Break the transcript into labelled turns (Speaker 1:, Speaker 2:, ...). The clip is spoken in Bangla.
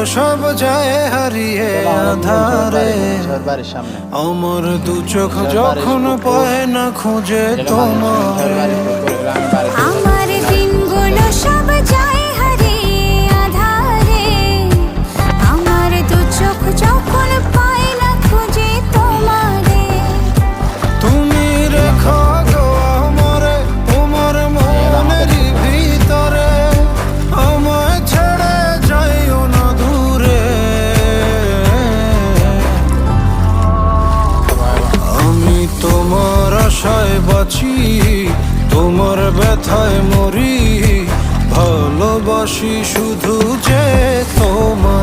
Speaker 1: সব যায় হারিয়ে আধারে। আমার দু চোখ যখন পায় না খুঁজে তোমার,
Speaker 2: আমার দিনগুলো সব যায় হারিয়ে আধারে। আমার দু চোখ যখন পায় না খুঁজে তোমারে।
Speaker 1: তুমি রেখো গো আমারে তোমার মনের ভিতরে, আমায় ছেড়ে যাইও না দূরে। আমি তোমার আশায় বাঁচি, তোমার ব্যথায় মরি, ভালোবাসি শুধু যে তোমার।